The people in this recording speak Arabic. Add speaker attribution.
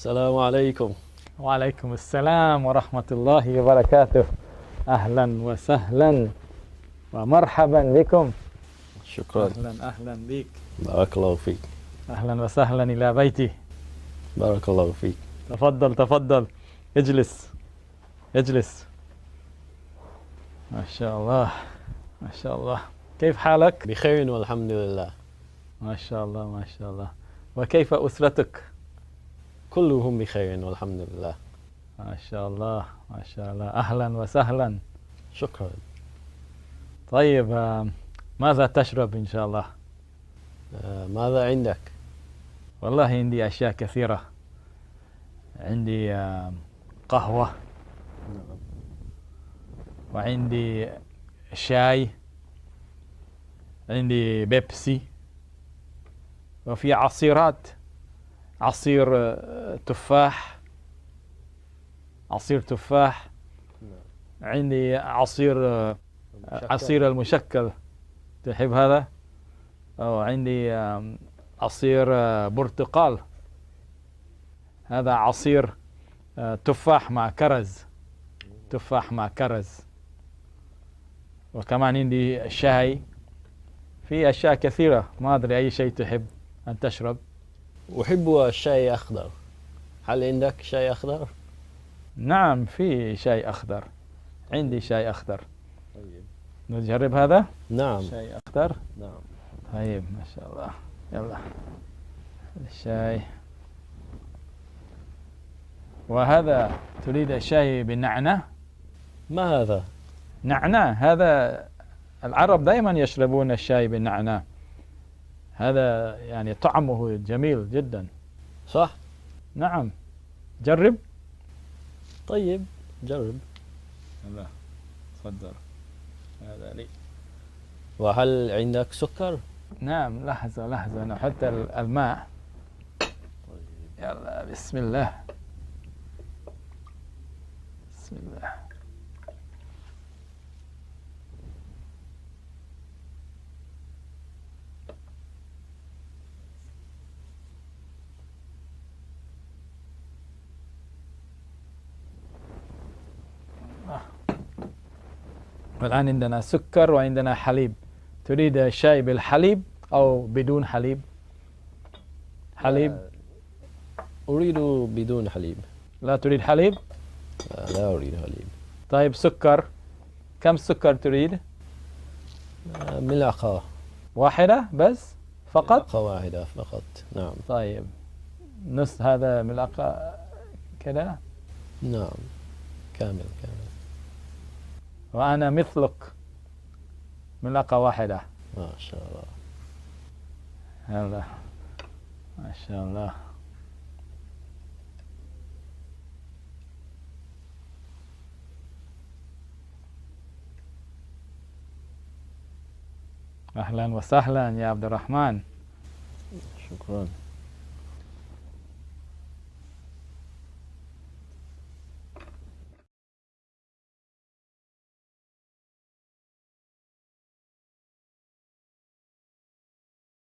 Speaker 1: السلام عليكم.
Speaker 2: وعليكم السلام ورحمة الله وبركاته. أهلا وسهلا ومرحبا بكم.
Speaker 1: شكرا.
Speaker 2: أهلا بك.
Speaker 1: بارك الله فيك.
Speaker 2: أهلا وسهلا إلى بيتي.
Speaker 1: بارك الله فيك.
Speaker 2: تفضل تفضل، اجلس اجلس. ما شاء الله ما شاء الله. كيف حالك؟
Speaker 1: بخير والحمد لله.
Speaker 2: ما شاء الله ما شاء الله. وكيف أسرتك؟
Speaker 1: كلهم بخير والحمد لله.
Speaker 2: ما شاء الله ما شاء الله. أهلا وسهلا.
Speaker 1: شكرا.
Speaker 2: طيب، ماذا تشرب إن شاء الله؟
Speaker 1: ماذا عندك؟
Speaker 2: والله عندي أشياء كثيرة. عندي قهوة، وعندي شاي، عندي بيبسي، وفي عصيرات، عصير تفاح، عصير تفاح، عندي عصير المشكل، تحب هذا؟ أو عندي عصير برتقال، هذا عصير تفاح مع كرز، تفاح مع كرز. وكمان عندي شاي. في أشياء كثيرة، ما أدري أي شيء تحب أن تشرب.
Speaker 1: أحب الشاي أخضر. هل عندك شاي أخضر؟
Speaker 2: نعم، في شاي أخضر، عندي شاي أخضر.
Speaker 1: طيب.
Speaker 2: نجرب هذا؟
Speaker 1: نعم.
Speaker 2: شاي أخضر.
Speaker 1: نعم.
Speaker 2: طيب، ما شاء الله. يلا الشاي. وهذا تريد الشاي بالنعناع؟
Speaker 1: ما هذا؟
Speaker 2: نعناع، هذا العرب دائما يشربون الشاي بالنعناع، هذا يعني طعمه جميل جدا.
Speaker 1: صح؟
Speaker 2: نعم، جرب.
Speaker 1: طيب جرب.
Speaker 2: لا، تفضل، هذا لي.
Speaker 1: وهل عندك سكر؟
Speaker 2: نعم، لحظة لحظة، نحط الماء. يلا، بسم الله بسم الله. والآن عندنا سكر وعندنا حليب. تريد شاي بالحليب أو بدون حليب؟ حليب؟
Speaker 1: أريد بدون حليب.
Speaker 2: لا تريد حليب؟
Speaker 1: لا أريد حليب.
Speaker 2: طيب، سكر. كم سكر تريد؟
Speaker 1: ملعقة
Speaker 2: واحدة بس فقط؟
Speaker 1: ملعقة واحدة فقط. نعم.
Speaker 2: طيب، نص هذا ملعقة كذا.
Speaker 1: نعم، كامل كامل.
Speaker 2: وأنا مثلك، ملعقة واحدة.
Speaker 1: ما شاء الله.
Speaker 2: يلا، ما شاء الله. أهلا وسهلا يا عبد الرحمن.
Speaker 1: شكرا.